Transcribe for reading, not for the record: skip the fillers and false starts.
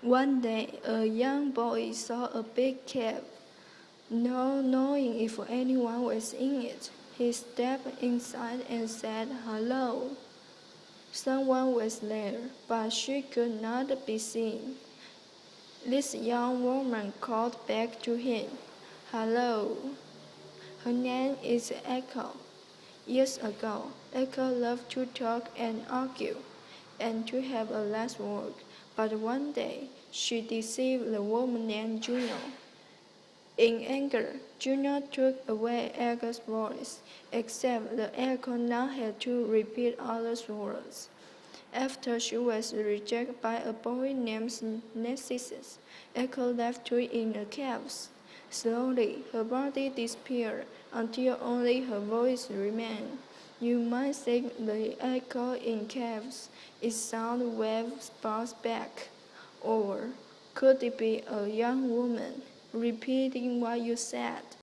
One day, a young boy saw a big cave. Not knowing if anyone was in it, he stepped inside and said hello. Someone was there, but she could not be seen. This young woman called back to him, "Hello." Her name is Echo. Years ago, Echo loved to talk and argue, and to have a last word, but one day she deceived the woman named Juno. In anger, Juno took away Echo's voice, except that Echo now had to repeat others' words. After she was rejected by a boy named Narcissus, Echo left her in a cave. Slowly, her body disappeared until only her voice remained. You might think the echo in caves is sound waves bounced back, or could it be a young woman repeating what you said?